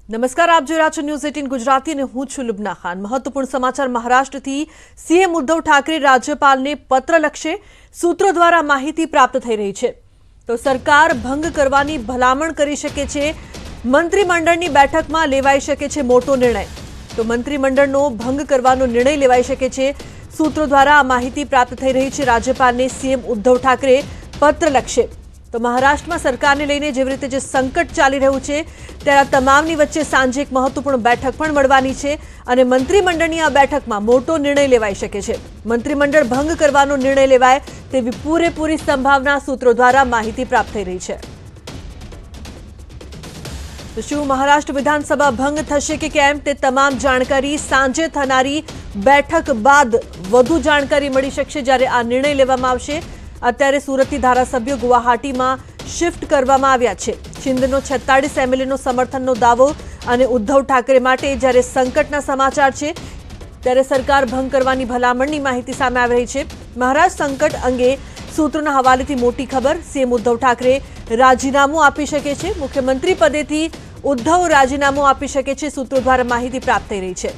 નમસ્કાર, આપ જોઈ રહ્યા છો ન્યૂઝ 18 ગુજરાતી અને હું છું લુબના ખાન। મહત્વપૂર્ણ સમાચાર મહારાષ્ટ્રથી। સીએમ ઉદ્ધવ ઠાકરે રાજ્યપાલને પત્ર લખશે। સૂત્રો દ્વારા માહિતી પ્રાપ્ત થઈ રહી છે તો સરકાર ભંગ કરવાની ભલામણ કરી શકે છે। મંત્રીમંડળની બેઠકમાં લેવાઈ શકે છે મોટો નિર્ણય। તો મંત્રીમંડળનો ભંગ કરવાનો નિર્ણય લેવાઈ શકે છે। સૂત્રો દ્વારા આ માહિતી પ્રાપ્ત થઈ રહી છે। રાજ્યપાલને સીએમ ઉદ્ધવ ઠાકરે પત્ર લખશે। तो महाराष्ट्र में सरकार ने लईने जेवी रीते संकट चाली रह्युं छे त्यारे तमामनी वच्चे सांजे एक महत्वपूर्ण बैठक पण मळवानी छे अने मंत्रीमंडळनी आ बैठकमां मोटो निर्णय लेवाई शके छे। मंत्रीमंडळ भंग करवानो निर्णय लेवाय तेवी पूरेपूरी संभावना सूत्रों द्वारा माहिती प्राप्त थई रही छे। तो शुं महाराष्ट्र विधानसभा भंग थशे के केम ते तमाम जानकारी सांजे थनारी बैठक बाद वधु जानकारी मळी शकशे ज्यारे आ निर्णय लेवामां आवशे। अत्यारे सूरतथी धारासभ्यो गुवाहाटीमां शिफ्ट करवामां आव्या छे। शिंदेनो 46 एमएलएनो समर्थननो दावो अने उद्धव ठाकरे माटे ज्यारे संकटना समाचार छे त्यारे सरकार भंग करवानी भलामणनी माहिती सामे આવી રહી છે। महाराष्ट्र संकट अंगे सूत्रोना हवालेथी मोटी खबर। सीएम उद्धव ठाकरे राजीनामું આપી શકે છે। मुख्यमंत्री पदेथी उद्धव राजीनाમું આપી શકે છે। सूत्रों द्वारा माहिती प्राप्त થઈ રહી છે।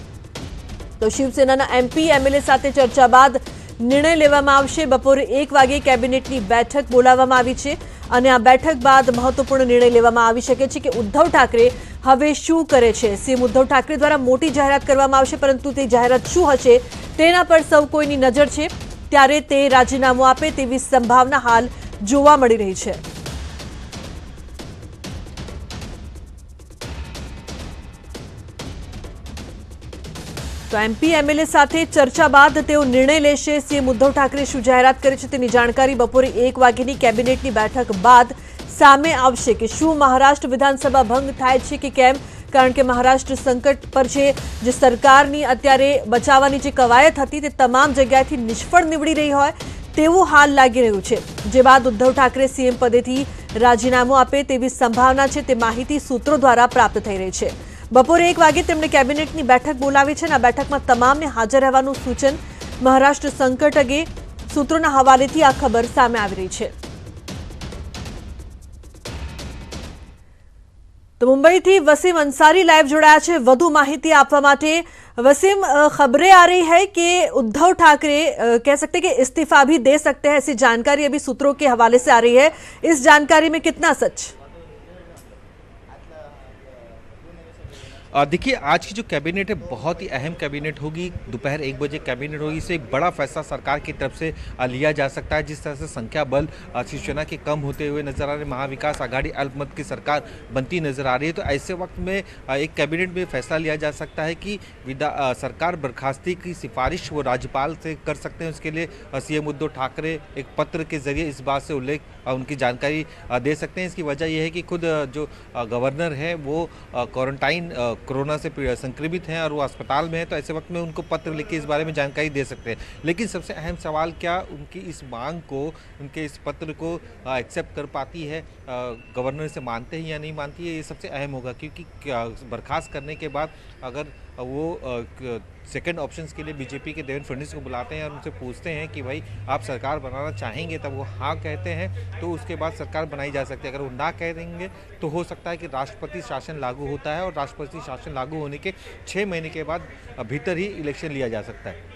तो शिवसेनाना एमपी एमएलए साथे चर्चा बाद निर्णय लेवामां आवशे। बपोरे 1 वागे केबिनेटनी बैठक बोलाववामां आवी छे अने आ बैठक बाद महत्वपूर्ण निर्णय लेवामां आवी शके छे के उद्धव ठाकरे हवे शुं करे छे। सीएम उद्धव ठाकरे द्वारा मोटी जाहेरात करवामां आवशे परंतु ते जाहेरात शुं हशे तेना पर सौ कोईनी नजर छे त्यारे ते राजीनामुं आपे तेवी संभावना हाल जोवा मळी रही छे। तो एमपी एमएलए साथे चर्चा बाद तेओ निर्णय लेशे। सीएम उद्धव ठाकरे शुं जाहेरात करे छे तेनी जानकारी बपोरे 1 वागेनी केबिनेटनी बैठक बाद सामे आवशे के शुं महाराष्ट्र विधानसभा भंग थाय छे के केम। कारण के महाराष्ट्र संकट पर छे। जे सरकारनी अत्यारे बचाववानी जे कवायत हती ते तमाम जग्याएथी निष्फळ निवडी रही होय तेवुं हाल लागी रह्युं छे। जे बाद उद्धव ठाकरे सीएम पदेथी राजीनामुं आपे तेवी संभावना छे ते माहिती सूत्रों द्वारा प्राप्त थई रही छे। बपोरे 1 वागे તેમણે કેબિનેટની બેઠક બોલાવી છે અને આ બેઠકમાં તમામને હાજર રહેવાનું સૂચન। મહારાષ્ટ્ર સંકટ અંગે સૂત્રોના હવાલેથી આ ખબર સામે આવી રહી છે। તો મુંબઈથી વસીમ અંસારી લાઈવ જોડાયા છે વધુ માહિતી આપવા માટે। वसीम, खबरें आ रही है कि उद्धव ठाकरे कह सकते हैं कि इस्तीफा भी दे सकते हैं, ऐसी जानकारी अभी सूत्रों के हवाले से आ रही है। इस जानकारी में कितना सच? देखिए, आज की जो कैबिनेट है बहुत ही अहम कैबिनेट होगी। दोपहर 1 बजे कैबिनेट होगी। इससे एक बड़ा फैसला सरकार की तरफ से लिया जा सकता है। जिस तरह से संख्या बल शिवसेना के कम होते हुए नजर आ रहे, महाविकास आघाड़ी अल्पमत की सरकार बनती नजर आ रही है, तो ऐसे वक्त में एक कैबिनेट में फैसला लिया जा सकता है कि सरकार बर्खास्ती की सिफारिश वो राज्यपाल से कर सकते हैं। उसके लिए सीएम उद्धव ठाकरे एक पत्र के जरिए इस बात से उल्लेख उनकी जानकारी दे सकते हैं। इसकी वजह यह है कि खुद जो गवर्नर है वो क्वारंटाइन कोरोना से संक्रमित हैं और वो अस्पताल में है, तो ऐसे वक्त में उनको पत्र लिख के इस बारे में जानकारी दे सकते हैं। लेकिन सबसे अहम सवाल, क्या उनकी इस मांग को, उनके इस पत्र को एक्सेप्ट कर पाती है, गवर्नर से मानते हैं या नहीं मानती है, ये सबसे अहम होगा। क्योंकि बर्खास्त करने के बाद अगर वो सेकंड ऑप्शंस के लिए बीजेपी के देवेंद्र फडणवीस को बुलाते हैं और उनसे पूछते हैं कि भाई आप सरकार बनाना चाहेंगे, तब वो हाँ कहते हैं तो उसके बाद सरकार बनाई जा सकती है। अगर वो ना कह देंगे तो हो सकता है कि राष्ट्रपति शासन लागू होता है और राष्ट्रपति शासन लागू होने के 6 महीने के बाद भीतर ही इलेक्शन लिया जा सकता है।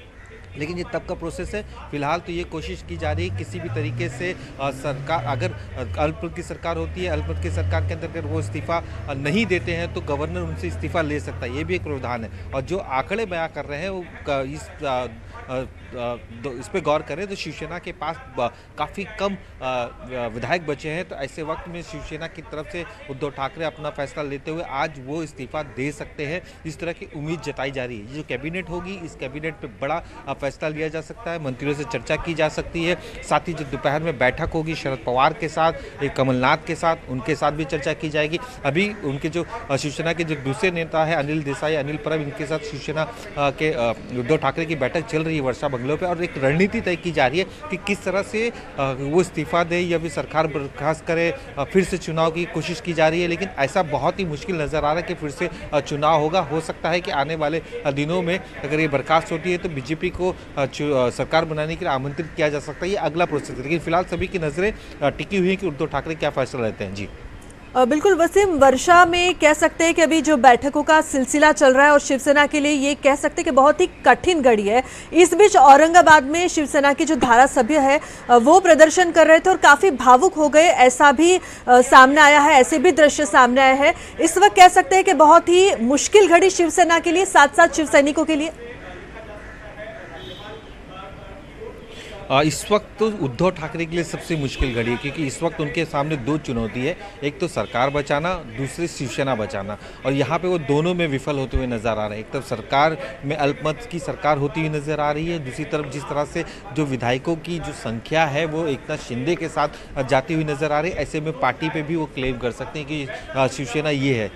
लेकिन ये तब का प्रोसेस है। फिलहाल तो ये कोशिश की जा रही है किसी भी तरीके से सरकार, अगर अल्पमत की सरकार होती है, अल्पमत की सरकार के अंदर अगर वो इस्तीफा नहीं देते हैं तो गवर्नर उनसे इस्तीफा ले सकता है। ये भी एक प्रावधान है। और जो आंकड़े बयां कर रहे हैं वो इस पे गौर करें तो शिवसेना के पास काफ़ी कम विधायक बचे हैं। तो ऐसे वक्त में शिवसेना की तरफ से उद्धव ठाकरे अपना फैसला लेते हुए आज वो इस्तीफा दे सकते हैं, इस तरह की उम्मीद जताई जा रही है। जो कैबिनेट होगी, इस कैबिनेट पे बड़ा फैसला लिया जा सकता है, मंत्रियों से चर्चा की जा सकती है। साथ ही जो दोपहर में बैठक होगी शरद पवार के साथ, एक कमलनाथ के साथ, उनके साथ भी चर्चा की जाएगी। अभी उनके जो शिवसेना के जो दूसरे नेता है अनिल देसाई, अनिल परब, इनके साथ शिवसेना के उद्धव ठाकरे की बैठक चल रही है वर्षा बंगलो पे, और एक रणनीति तय की जा रही है कि किस तरह से वो इस्तीफा दे या फिर सरकार बर्खास्त करे, फिर से चुनाव की कोशिश की जा रही है। लेकिन ऐसा बहुत ही मुश्किल नज़र आ रहा है कि फिर से चुनाव होगा। हो सकता है कि आने वाले दिनों में अगर ये बर्खास्त होती है तो बीजेपी को सरकार बनाने के लिए आमंत्रित किया जा सकता है। ये अगला प्रोसेस है। लेकिन फिलहाल सभी की नज़रें टिकी हुई है कि उद्धव ठाकरे क्या फैसला लेते हैं। जी बिल्कुल वसीम, वर्षा में कह सकते हैं कि अभी जो बैठकों का सिलसिला चल रहा है और शिवसेना के लिए ये कह सकते हैं कि बहुत ही कठिन घड़ी है। इस बीच औरंगाबाद में शिवसेना के जो धारासभ्य है वो प्रदर्शन कर रहे थे और काफी भावुक हो गए, ऐसा भी सामने आया है, ऐसे भी दृश्य सामने आए हैं। इस वक्त कह सकते हैं कि बहुत ही मुश्किल घड़ी शिवसेना के लिए, साथ साथ शिव सैनिकों के लिए। इस वक्त तो उद्धव ठाकरे के लिए सबसे मुश्किल घड़ी है, क्योंकि इस वक्त उनके सामने दो चुनौती है, एक तो सरकार बचाना, दूसरी शिवसेना बचाना। और यहाँ पे वो दोनों में विफल होते हुए नजर आ रहे हैं। एक तरफ सरकार में अल्पमत की सरकार होती हुई नजर आ रही है, दूसरी तरफ जिस तरह से जो विधायकों की जो संख्या है वो एकनाथ शिंदे के साथ जाती हुई नजर आ रही है। ऐसे में पार्टी पे भी वो क्लेम कर सकते हैं कि शिवसेना ये है,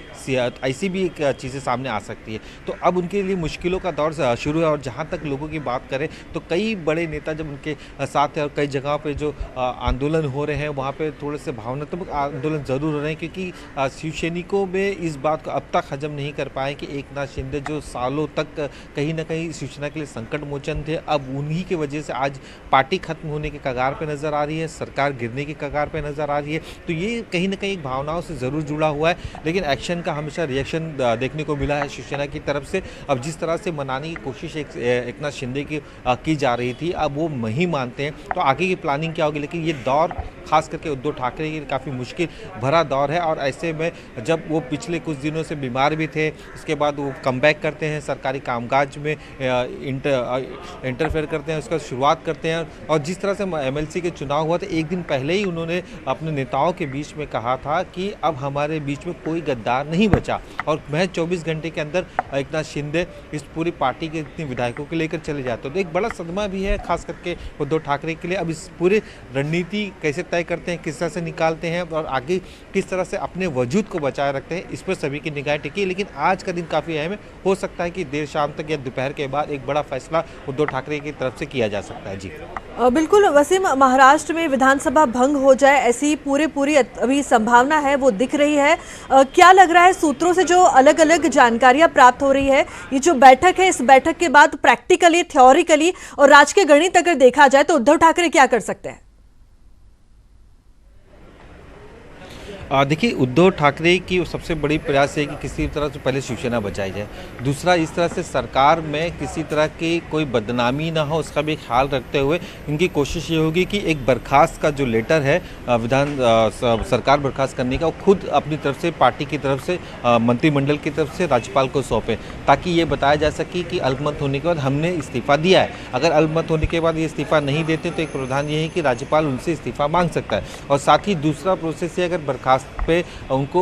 ऐसी भी एक चीज़ें सामने आ सकती है। तो अब उनके लिए मुश्किलों का दौर शुरू है। और जहाँ तक लोगों की बात करें तो कई बड़े नेता जब उनके साथ है और कई जगह पे जो आंदोलन हो रहे हैं वहाँ पे थोड़े से भावनात्मक आंदोलन ज़रूर हो रहे हैं, क्योंकि शिव सैनिकों में इस बात को अब तक हजम नहीं कर पाए कि एकनाथ शिंदे जो सालों तक कहीं ना कहीं शिवसेना के लिए संकट मोचन थे, अब उन्हीं की वजह से आज पार्टी खत्म होने के कगार पे नज़र आ रही है, सरकार गिरने के कगार पे नज़र आ रही है। तो ये कहीं ना कहीं भावनाओं से ज़रूर जुड़ा हुआ है, लेकिन एक्शन का हमेशा रिएक्शन देखने को मिला है शिवसेना की तरफ से। अब जिस तरह से मनाने की कोशिश एकनाथ शिंदे की जा रही थी, अब वो नहीं मानते हैं तो आगे की प्लानिंग क्या होगी। लेकिन ये दौर खास करके उद्धव ठाकरे के लिए काफ़ी मुश्किल भरा दौर है। और ऐसे में जब वो पिछले कुछ दिनों से बीमार भी थे, इसके बाद वो कमबैक करते हैं, सरकारी कामकाज में इंटरफेयर करते हैं, उसका शुरुआत करते हैं। और जिस तरह से एमएलसी के चुनाव हुआ था, एक दिन पहले ही उन्होंने अपने नेताओं के बीच में कहा था कि अब हमारे बीच में कोई गद्दार नहीं बचा। और महज 24 घंटे के अंदर एकनाथ शिंदे इस पूरी पार्टी के इतने विधायकों को लेकर चले जाते हैं। तो एक बड़ा सदमा भी है खास करके उद्धव ठाकरे के लिए। अब इस पूरे रणनीति कैसे तय करते हैं, किस तरह से निकालते हैं और आगे किस तरह से अपने वजूद को बचाए रखते हैं, इस पर सभी की निगाहें टिकी है। लेकिन आज का दिन काफ़ी अहम है, हो सकता है कि देर शाम तक या दोपहर के बाद एक बड़ा फैसला उद्धव ठाकरे की तरफ से किया जा सकता है। जी बिल्कुल वसीम, महाराष्ट्र में विधानसभा भंग हो जाए ऐसी पूरी अभी संभावना है, वो दिख रही है। क्या लग रहा है सूत्रों से जो अलग अलग जानकारियां प्राप्त हो रही है, ये जो बैठक है, इस बैठक के बाद प्रैक्टिकली, थ्योरिकली और राजकीय गणित अगर देखा जाए तो उद्धव ठाकरे क्या कर सकते हैं? देखिए, उद्धव ठाकरे की सबसे बड़ी प्रयास है कि किसी तरह से पहले शिवसेना बचाई जाए, दूसरा इस तरह से सरकार में किसी तरह की कोई बदनामी ना हो, उसका भी ख्याल रखते हुए इनकी कोशिश ये होगी कि एक बर्खास्त का जो लेटर है सरकार बर्खास्त करने का, वो खुद अपनी तरफ से, पार्टी की तरफ से, मंत्रिमंडल की तरफ से राज्यपाल को सौंपें, ताकि ये बताया जा सके कि अल्पमत होने के बाद हमने इस्तीफा दिया है। अगर अल्पमत होने के बाद ये इस्तीफा नहीं देते तो एक प्रावधान ये है कि राज्यपाल उनसे इस्तीफा मांग सकता है। और साथ ही दूसरा प्रोसेस है, अगर बर्खास्त पे उनको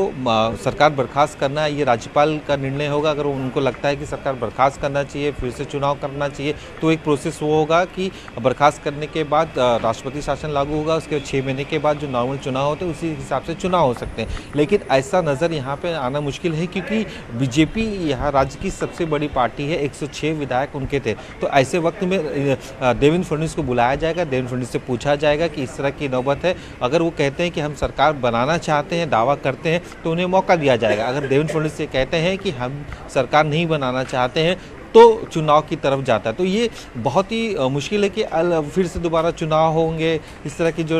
सरकार बर्खास्त करना है, ये राज्यपाल का निर्णय होगा। अगर उनको लगता है कि सरकार बर्खास्त करना चाहिए, फिर से चुनाव करना चाहिए, तो एक प्रोसेस वो होगा कि बर्खास्त करने के बाद राष्ट्रपति शासन लागू होगा, उसके 6 महीने के बाद जो नॉर्मल चुनाव होते हैं उसी हिसाब से चुनाव हो सकते हैं। लेकिन ऐसा नज़र यहाँ पे आना मुश्किल है, क्योंकि बीजेपी यहाँ राज्य की सबसे बड़ी पार्टी है, 106 विधायक उनके थे। तो ऐसे वक्त में देवेंद्र फडणवीस को बुलाया जाएगा, देवेंद्र फडणवीस से पूछा जाएगा कि इस तरह की नौबत है, अगर वो कहते हैं कि हम सरकार बनाना चाहते हैं, दावा करते हैं, तो उन्हें मौका दिया जाएगा। अगर देवेंद्र फडणवीस से कहते हैं कि हम सरकार नहीं बनाना चाहते हैं, तो चुनाव की तरफ जाता है। तो ये बहुत ही मुश्किल है कि फिर से दोबारा चुनाव होंगे, इस तरह की जो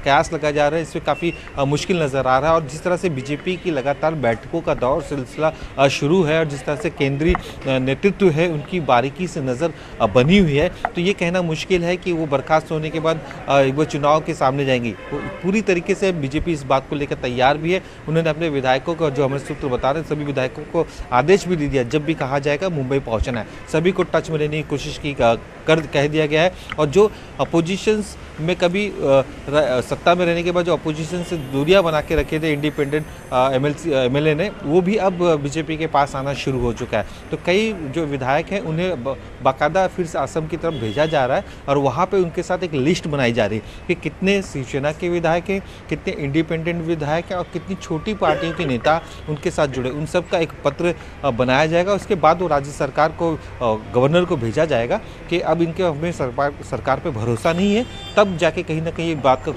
कयास लगाया जा रहा है, इसमें काफ़ी मुश्किल नज़र आ रहा है। और जिस तरह से बीजेपी की लगातार बैठकों का दौर सिलसिला शुरू है और जिस तरह से केंद्रीय नेतृत्व है उनकी बारीकी से नज़र बनी हुई है, तो ये कहना मुश्किल है कि वो बर्खास्त होने के बाद वो चुनाव के सामने जाएंगी। पूरी तरीके से बीजेपी इस बात को लेकर तैयार भी है। उन्होंने अपने विधायकों को, जो हमारे सूत्र बता रहे हैं, सभी विधायकों को आदेश भी दे दिया, जब भी कहा जाएगा मुंबई पहुँच है, सभी को टच में लेने की कोशिश की कह दिया गया है। और जो अपोजिशंस में कभी सत्ता में रहने के बाद जो अपोजिशन से दूरियां बना के रखे थे इंडिपेंडेंट एमएलए ने, वो भी अब बीजेपी के पास आना शुरू हो चुका है। तो कई जो विधायक हैं उन्हें बाकायदा फिर से असम की तरफ भेजा जा रहा है और वहाँ पे उनके साथ एक लिस्ट बनाई जा रही है कि कितने शिवसेना के विधायक हैं, कितने इंडिपेंडेंट विधायक हैं और कितनी छोटी पार्टियों के नेता उनके साथ जुड़े, उन सब का एक पत्र बनाया जाएगा। उसके बाद वो राज्य सरकार को, गवर्नर को भेजा जाएगा कि अब इनके हमें सरकार पे भरोसा नहीं है। तब जाके कहीं ना कहीं बात का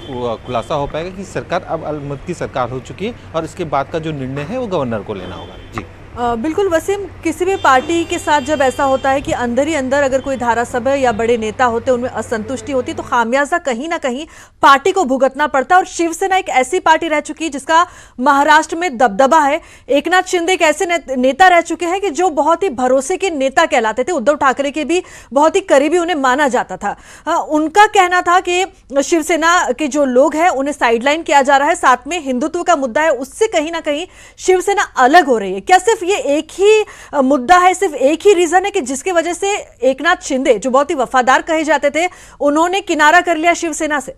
खुलासा हो पाएगा कि सरकार अब अल्पमत की सरकार हो चुकी है और इसके बाद का जो निर्णय है वो गवर्नर को लेना होगा। जी बिल्कुल वसीम, किसी भी पार्टी के साथ जब ऐसा होता है कि अंदर ही अंदर अगर कोई धारासभ्य या बड़े नेता होते हैं उनमें असंतुष्टि होती तो खामियाजा कहीं ना कहीं पार्टी को भुगतना पड़ता है। और शिवसेना एक ऐसी पार्टी रह चुकी है जिसका महाराष्ट्र में दबदबा है। एकनाथ शिंदे एक ऐसे नेता रह चुके हैं कि जो बहुत ही भरोसे के नेता कहलाते थे। उद्धव ठाकरे के भी बहुत ही करीबी उन्हें माना जाता था। उनका कहना था कि शिवसेना के जो लोग हैं उन्हें साइडलाइन किया जा रहा है, साथ में हिंदुत्व का मुद्दा है, उससे कहीं ना कहीं शिवसेना अलग हो रही है। क्या सिर्फ ये एक ही मुद्दा है, सिर्फ एक ही रीजन है कि जिसकी वजह से एकनाथ शिंदे जो बहुत ही वफादार कहे जाते थे उन्होंने किनारा कर लिया शिवसेना से?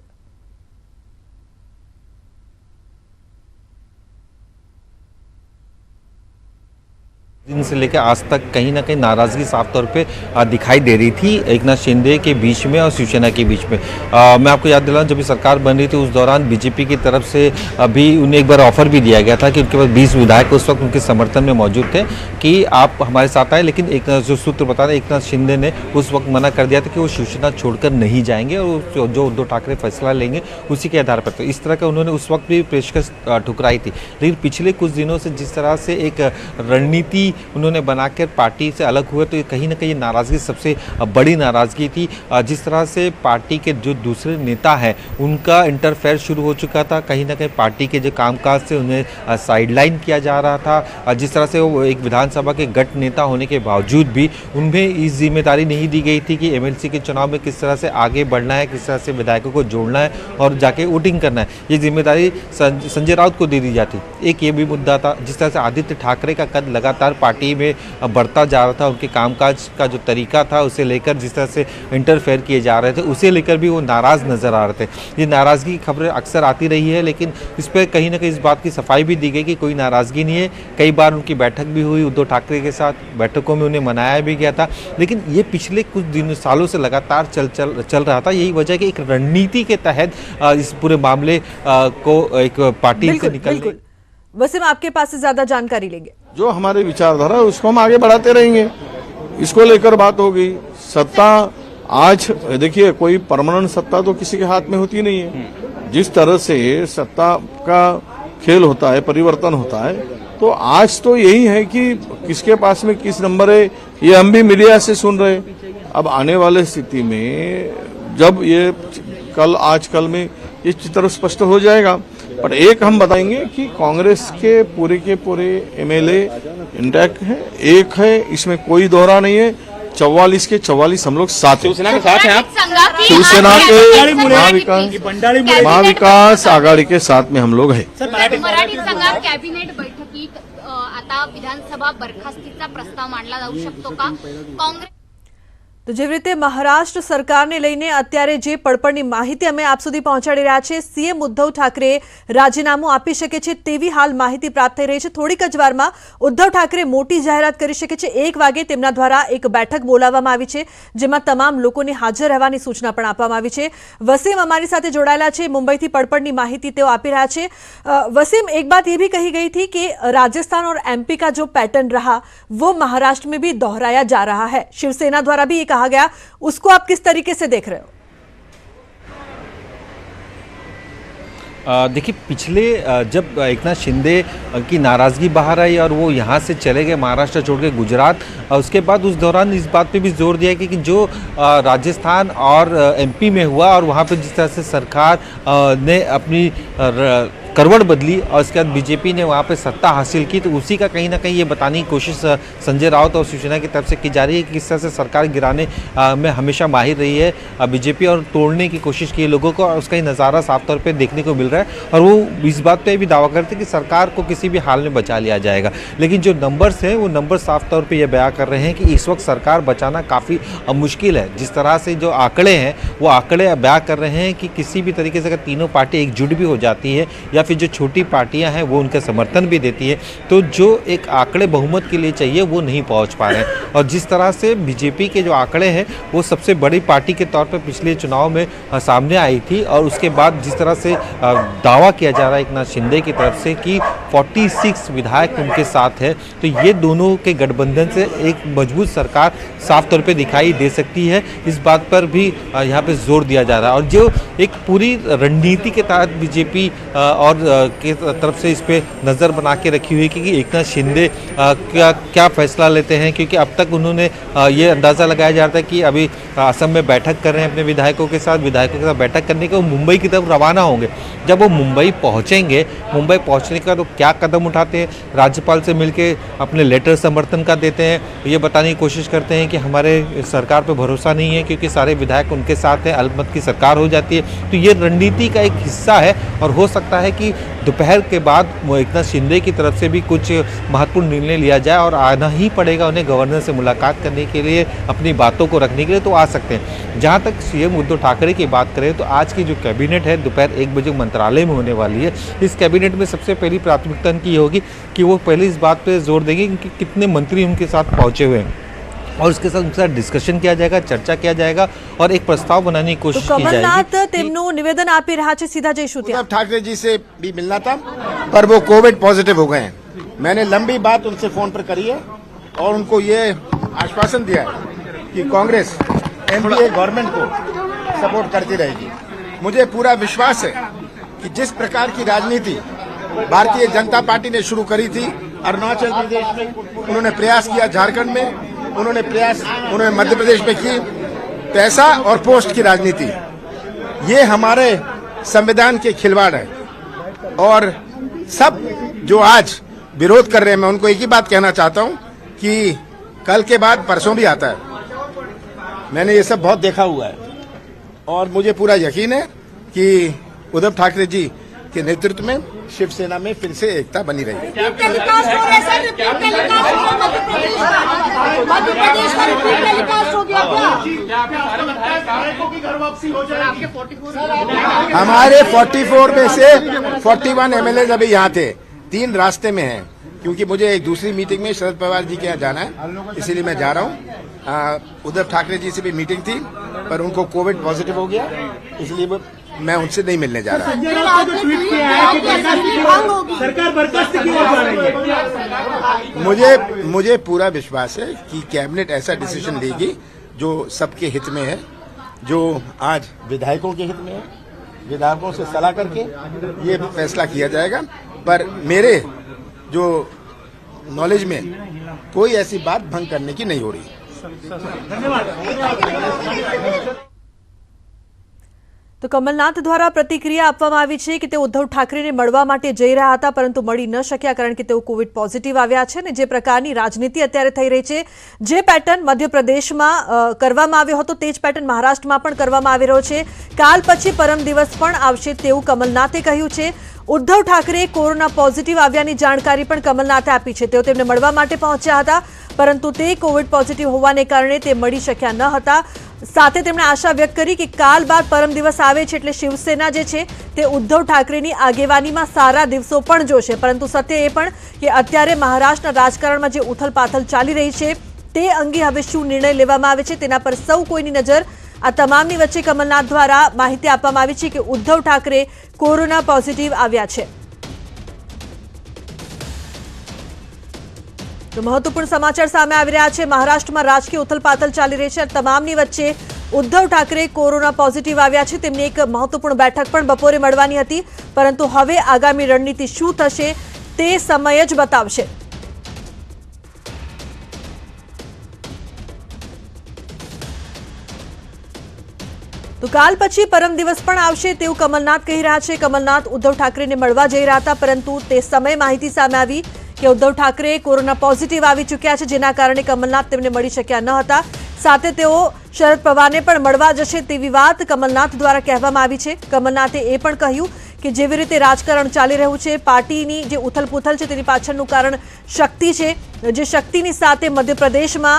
दिन से लेकर आज तक कहीं ना कहीं नाराजगी साफ तौर पे दिखाई दे रही थी एकनाथ शिंदे के बीच में और शिवसेना के बीच में। मैं आपको याद दिलाऊं, जब भी सरकार बन रही थी उस दौरान बीजेपी की तरफ से भी उन्हें एक बार ऑफर भी दिया गया था कि उनके पास 20 विधायक उस वक्त उनके समर्थन में मौजूद थे कि आप हमारे साथ आए। लेकिन एक जो सूत्र बता रहे एकनाथ शिंदे ने उस वक्त मना कर दिया था कि वो शिवसेना छोड़कर नहीं जाएंगे और जो उद्धव ठाकरे फैसला लेंगे उसी के आधार पर। तो इस तरह का उन्होंने उस वक्त भी पेशकश ठुकराई थी। लेकिन पिछले कुछ दिनों से जिस तरह से एक रणनीति उन्होंने बनाकर पार्टी से अलग हुए, तो कहीं ना कहीं नाराज़गी सबसे बड़ी नाराज़गी थी। जिस तरह से पार्टी के जो दूसरे नेता हैं उनका इंटरफेयर शुरू हो चुका था, कहीं ना कहीं पार्टी के जो कामकाज से उन्हें साइडलाइन किया जा रहा था। जिस तरह से वो एक विधानसभा के गठ नेता होने के बावजूद भी उनमें इस जिम्मेदारी नहीं दी गई थी कि एमएलसी के चुनाव में किस तरह से आगे बढ़ना है, किस तरह से विधायकों को जोड़ना है और जाके वोटिंग करना है। ये जिम्मेदारी संजय राउत को दे दी जाती। एक ये भी मुद्दा था। जिस तरह से आदित्य ठाकरे का कद लगातार पार्टी में बढ़ता जा रहा था, उनके कामकाज का जो तरीका था उसे लेकर जिस तरह से इंटरफेयर किए जा रहे थे उसे लेकर भी वो नाराज़ नज़र आ रहे थे। ये नाराज़गी की खबरें अक्सर आती रही है, लेकिन इस पर कहीं ना कहीं इस बात की सफाई भी दी गई कि कोई नाराज़गी नहीं है। कई बार उनकी बैठक भी हुई उद्धव ठाकरे के साथ, बैठकों में उन्हें मनाया भी गया था। लेकिन ये पिछले कुछ दिनों सालों से लगातार चल रहा था। यही वजह है कि एक रणनीति के तहत इस पूरे मामले को एक पार्टी से निकलने। वसीम, आपके पास से ज्यादा जानकारी लेंगे। जो हमारे विचारधारा है उसको हम आगे बढ़ाते रहेंगे। इसको लेकर बात होगी। सत्ता आज देखिए, कोई परमानेंट सत्ता तो किसी के हाथ में होती नहीं है। जिस तरह से सत्ता का खेल होता है, परिवर्तन होता है, तो आज तो यही है कि किसके पास में किस नंबर है ये हम भी मीडिया से सुन रहे। अब आने वाले स्थिति में जब ये कल में ये चित्र स्पष्ट हो जाएगा। पर एक हम बताएंगे कि कांग्रेस के पूरे एमएलए इंटैक्ट है, एक है, इसमें कोई दोहरा नहीं है। 44 के 44 हम लोग साथ हैं। शिवसेना के साथ हैं आप? शिवसेना के महाविकास आघाडी के साथ में हम लोग हैं। मराठी संघात कॅबिनेट बैठकीत आता विधानसभा बरखास्तीचा प्रस्ताव मांडला जाऊ शकतो का? काँग्रेस તો જે રીતે મહારાષ્ટ્ર સરકારને લઈને અત્યારે જે પડપડની માહિતી અમે આપ સુધી પહોંચાડી રહ્યા છે, સીએમ ઉદ્ધવ ઠાકરે રાજીનામું આપી શકે છે તેવી હાલ માહિતી પ્રાપ્ત થઈ રહી છે। થોડીક જ વારમાં ઉદ્ધવ ઠાકરે મોટી જાહેરાત કરી શકે છે। 1 વાગે તેમના દ્વારા એક બેઠક બોલાવવામાં આવી છે જેમાં તમામ લોકોને હાજર રહેવાની સૂચના પણ આપવામાં આવી છે। વસીમ અમારી સાથે જોડાયેલા છે, મુંબઈથી પડપડની માહિતી તેઓ આપી રહ્યા છે। વસીમ, एक बात ये भी कही गई थी कि राजस्थान और एमपी का जो पैटर्न रहा वो महाराष्ट्र में भी दोहराया जा रहा है। शिवसेना द्वारा भी कहा गया, उसको आप किस तरीके से देख रहे हो? देखिए, पिछले जब एकनाथ शिंदे की नाराज़गी बाहर आई और वो यहाँ से चले गए महाराष्ट्र छोड़ के गुजरात, उसके बाद उस दौरान इस बात पे भी जोर दिया कि जो राजस्थान और एमपी में हुआ और वहाँ पे जिस तरह से सरकार ने अपनी करवट बदली और उसके बाद बीजेपी ने वहाँ पे सत्ता हासिल की, तो उसी का कहीं ना कहीं ये बताने की कोशिश संजय राउत और शिवसेना की तरफ से की जा रही है कि किस तरह से सरकार गिराने में हमेशा माहिर रही है बीजेपी और तोड़ने की कोशिश की है लोगों को, और उसका ही नज़ारा साफ तौर पे देखने को मिल रहा है। और वो इस बात पे भी दावा करते हैं कि सरकार को किसी भी हाल में बचा लिया जाएगा। लेकिन जो नंबर्स हैं वो नंबर साफ तौर पर यह बयां कर रहे हैं कि इस वक्त सरकार बचाना काफ़ी मुश्किल है। जिस तरह से जो आंकड़े हैं वो आंकड़े बयां कर रहे हैं कि किसी भी तरीके से अगर तीनों पार्टी एकजुट भी हो जाती है या फिर जो छोटी पार्टियां हैं वो उनका समर्थन भी देती है, तो जो एक आंकड़े बहुमत के लिए चाहिए वो नहीं पहुंच पा रहे हैं। और जिस तरह से बीजेपी के जो आंकड़े हैं वो सबसे बड़ी पार्टी के तौर पर पिछले चुनाव में सामने आई थी, और उसके बाद जिस तरह से दावा किया जा रहा है एकनाथ शिंदे की तरफ से कि 46 विधायक उनके साथ है, तो ये दोनों के गठबंधन से एक मजबूत सरकार साफ तौर पे दिखाई दे सकती है। इस बात पर भी यहाँ पे जोर दिया जा रहा है, और जो एक पूरी रणनीति के तहत बीजेपी और के तरफ से इस पे नज़र बना के रखी हुई कि एकनाथ शिंदे क्या फैसला लेते हैं, क्योंकि अब तक उन्होंने ये अंदाज़ा लगाया जा रहा था कि अभी असम में बैठक कर रहे हैं अपने विधायकों के साथ बैठक करने के वो मुंबई की तरफ रवाना होंगे। जब वो मुंबई पहुंचेंगे, मुंबई पहुंचने का तो क्या कदम उठाते हैं, राज्यपाल से मिलके अपने लेटर समर्थन का देते हैं, ये बताने की कोशिश करते हैं कि हमारे सरकार पे भरोसा नहीं है क्योंकि सारे विधायक उनके साथ हैं, अल्पमत की सरकार हो जाती है। तो ये रणनीति का एक हिस्सा है, और हो सकता है कि दोपहर के बाद एकनाथ शिंदे की तरफ से भी कुछ महत्वपूर्ण निर्णय लिया जाए, और आना ही पड़ेगा उन्हें गवर्नर से मुलाकात करने के लिए, अपनी बातों को रखने के लिए, तो आ सकते हैं। जहाँ तक सीएम उद्धव ठाकरे की बात करें तो आज की जो कैबिनेट है दोपहर 1 बजे मंत्रालय में होने वाली है। इस कैबिनेट में सबसे पहली प्राथमिकता उनकी ये होगी कि वो पहले इस बात पे जोर देंगे कि कितने मंत्री उनके साथ पहुंचे हुए हैं, और उसके साथ उनके साथ डिस्कशन किया जाएगा, चर्चा किया जाएगा, और एक प्रस्ताव बनाने की कोशिश की जाएगी। कमलनाथ તેમનું નિવેદન આપી રહ્યા છે, સીધા જઈશું ત્યાં। उद्धव ठाकरे जी से भी मिलना था, पर वो कोविड पॉजिटिव हो गए हैं। मैंने लंबी बात उनसे फोन पर करी है और उनको ये आश्वासन दिया है कि कांग्रेस एनडीए गवर्नमेंट को सपोर्ट करती रहेगी। मुझे पूरा विश्वास है कि जिस प्रकार की राजनीति भारतीय जनता पार्टी ने शुरू करी थी अरुणाचल प्रदेश में, उन्होंने प्रयास किया झारखंड में, उन्होंने मध्य प्रदेश में की, पैसा और पोस्ट की राजनीति, ये हमारे संविधान के खिलवाड़ है। और सब जो आज विरोध कर रहे हैं, मैं उनको एक ही बात कहना चाहता हूं कि कल के बाद परसों भी आता है। मैंने ये सब बहुत देखा हुआ है, और मुझे पूरा यकीन है कि उद्धव ठाकरे जी के नेतृत्व में शिवसेना में फिर से एकता बनी रही। हमारे 44 में से 41 एमएलए अभी यहाँ थे, 3 रास्ते में हैं, क्योंकि मुझे एक दूसरी मीटिंग में शरद पवार जी के यहाँ जाना है, इसीलिए मैं जा रहा हूँ। उद्धव ठाकरे जी से भी मीटिंग थी, पर उनको कोविड पॉजिटिव हो गया, इसलिए मैं उनसे नहीं मिलने जा रहा। सरकार बर्खास्त क्यों हो रही है? मुझे पूरा विश्वास है कि कैबिनेट ऐसा डिसीजन लेगी जो सबके हित में है, जो आज विधायकों के हित में है। विधायकों से सलाह करके ये फैसला किया जाएगा, पर मेरे जो नॉलेज में कोई ऐसी बात भंग करने की नहीं हो रही। તો કમલનાથ દ્વારા પ્રતિક્રિયા આપવામાં આવી છે કે તેઓ ઉદ્ધવ ઠાકરેને મળવા માટે જઈ રહ્યા હતા, પરંતુ મળી ન શક્યા કારણ કે તેઓ કોવિડ પોઝિટિવ આવ્યા છે। અને જે પ્રકારની રાજનીતિ અત્યારે થઈ રહી છે, જે પેટર્ન મધ્યપ્રદેશમાં કરવામાં આવ્યો હતો તે જ પેટર્ન મહારાષ્ટ્રમાં પણ કરવામાં આવી રહ્યો છે। કાલ પછી પરમ દિવસ પણ આવશે તેવું કમલનાથે કહ્યું છે। ઉદ્ધવ ઠાકરે કોરોના પોઝિટિવ આવ્યાની જાણકારી પણ કમલનાથે આપી છે। તેઓ તેમને મળવા માટે પહોંચ્યા હતા, પરંતુ તે કોવિડ પોઝિટિવ હોવાને કારણે તે મળી શક્યા ન હતા। સાથે તેમણે આશા વ્યક્ત કરી કે કાલ બાદ પરમ દિવસ આવે છે એટલે શિવસેના જે છે તે ઉદ્ધવ ઠાકરેની આગેવાનીમાં સારા દિવસો પણ જોશે। પરંતુ સત્ય એ પણ કે અત્યારે મહારાષ્ટ્રના રાજકારણમાં જે ઉથલપાથલ ચાલી રહી છે તે અંગે હવે શું નિર્ણય લેવામાં આવે છે તેના પર સૌ કોઈની નજર। આ તમામની વચ્ચે કમલનાથ દ્વારા માહિતી આપવામાં આવી છે કે ઉદ્ધવ ઠાકરે કોરોના પોઝિટિવ આવ્યા છે। તો મહત્વપૂર્ણ સમાચાર સામે આવી રહ્યા છે। મહારાષ્ટ્રમાં રાજકીય ઉથલપાથલ ચાલી રહી છે। તમામની વચ્ચે ઉદ્ધવ ઠાકરે કોરોના પોઝિટિવ આવ્યા છે। તેમની એક મહત્વપૂર્ણ બેઠક પણ બપોરે મળવાની હતી, પરંતુ હવે આગામી રણનીતિ શું થશે તે સમય જ બતાવશે। તો કાલ પછી પરમ દિવસ પણ આવશે તેવું કમલનાથ કહી રહ્યા છે। કમલનાથ ઉદ્ધવ ઠાકરેને મળવા જઈ રહ્યા હતા, પરંતુ તે સમયે માહિતી સામે આવી કે ઉદ્ધવ ઠાકરે કોરોના પોઝિટિવ આવી ચૂક્યા છે, જેના કારણે કમલનાથ તેમને મળી શક્યા ન હતા। સાથે તેઓ શરદ પવારને પણ મળવા જશે તેવી વાત કમલનાથ દ્વારા કહેવામાં આવી છે। કમલનાથે એ પણ કહ્યું કે જેવી રીતે રાજકારણ ચાલી રહ્યું છે, પાર્ટીની જે ઉથલપુથલ છે તેની પાછળનું કારણ શક્તિ છે। જે શક્તિની સાથે મધ્યપ્રદેશમાં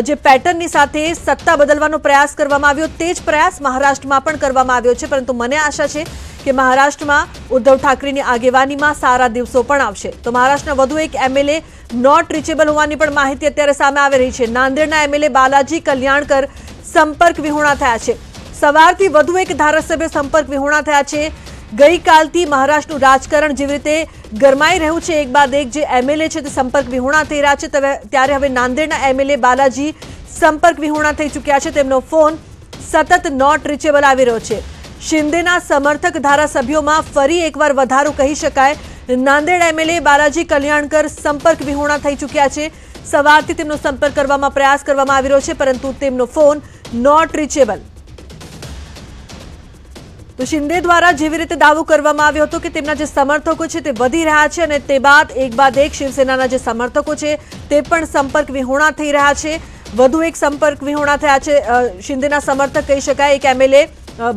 જે પેટર્નની સાથે સત્તા બદલવાનો પ્રયાસ કરવામાં આવ્યો તે જ પ્રયાસ મહારાષ્ટ્રમાં પણ કરવામાં આવ્યો છે। પરંતુ મને આશા છે કે મહારાષ્ટ્રમાં ઉદ્ધવ ઠાકરેની આગેવાનીમાં સારા દિવસો પણ આવશે. તો મહારાષ્ટ્રના વધુ એક એમએલએ નોટ રીચેબલ હોવાની પણ માહિતી અત્યારે સામે આવી રહી છે. નાંદેડના એમએલએ બાલાજી કલ્યાણકર સંપર્ક વિહોણા થયા છે. સવારથી વધુ એક ધારાસભ્ય સંપર્ક વિહોણા થયા છે. ગઈકાલથી મહારાષ્ટ્રનું રાજકારણ જેવી રીતે ગરમાઈ રહ્યું છે, એક બાદ એક જે એમએલએ છે તે સંપર્ક વિહોણા થઈ રહ્યા છે, ત્યારે હવે નાંદેડના એમએલએ બાલાજી સંપર્ક વિહોણા થઈ ચૂક્યા છે. તેમનો ફોન સતત નોટ રીચેબલ આવી રહ્યો છે. શિંદેના સમર્થક ધારાસભ્યોમાં ફરી એકવાર વધારો કહી શકાય. નાંદેડ એમએલએ બાલાજી કલ્યાણકર સંપર્ક વિહોણા થઈ ચૂક્યા છે. સવારથી તેમનો સંપર્ક કરવામાં પ્રયાસ કરવામાં આવી રહ્યો છે, પરંતુ તેમનો ફોન નોટ રીચેબલ. તો શિંદે દ્વારા જેવી રીતે દાવો કરવામાં આવ્યો હતો કે તેમના જે સમર્થકો છે તે વધી રહ્યા છે, અને તે બાદ એક શિવસેનાના જે સમર્થકો છે તે પણ સંપર્ક વિહોણા થઈ રહ્યા છે. વધુ એક સંપર્ક વિહોણા થયા છે શિંદેના સમર્થક કહી શકાય. એક એમએલએ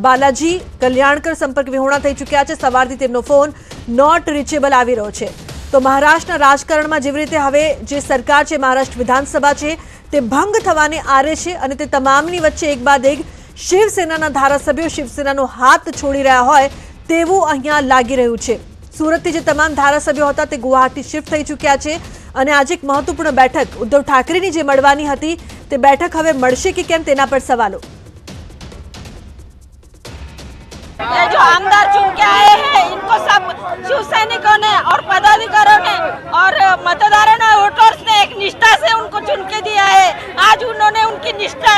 બાલાજી કલ્યાણકર સંપર્ક વિહોણા થઈ ચૂક્યા છે. સવારથી તેમનો ફોન નોટ રીચેબલ આવી રહ્યો છે. તો મહારાષ્ટ્રના રાજકારણમાં જેવી રીતે હવે જે સરકાર છે, મહારાષ્ટ્ર વિધાનસભા છે, તે ભંગ થવાને આરે છે, અને તે તમામની વચ્ચે એક બાદ એક શિવસેનાના ધારાસભ્યો શિવસેનાનો હાથ છોડી રહ્યા હોય તેવું અહીંયા લાગી રહ્યું છે. સુરતથી જે તમામ ધારાસભ્યો હતા તે ગુવાહાટી શિફ્ટ થઈ ચૂક્યા છે, અને આજે એક મહત્વપૂર્ણ બેઠક ઉદ્ધવ ઠાકરેની જે મળવાની હતી તે બેઠક હવે મળશે કે કેમ તેના પર સવાલો. ये जो आमदार चुन के आए हैं, इनको सब शिव सैनिकों ने और पदाधिकारियों ने और मतदारों ने, वोटर्स ने एक निष्ठा से उनको चुन के दिया है. आज उन्होंने उनकी निष्ठा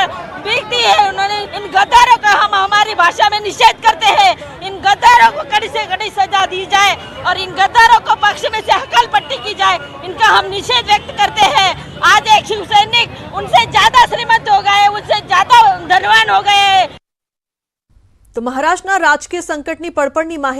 बीत दी है. उन्होंने इन गद्दारों का हम हमारी भाषा में निषेध करते हैं. इन गद्दारों को कड़ी से कड़ी सजा दी जाए और इन गद्दारों को पक्ष में से हकाल पट्टी की जाए. इनका हम निषेध व्यक्त करते हैं. आज एक शिव सैनिक उनसे ज्यादा श्रीमंत हो गए, उनसे ज्यादा धनवान हो गए. તો મહારાષ્ટ્રના રાજકીય સંકટની પડપડની માહિતી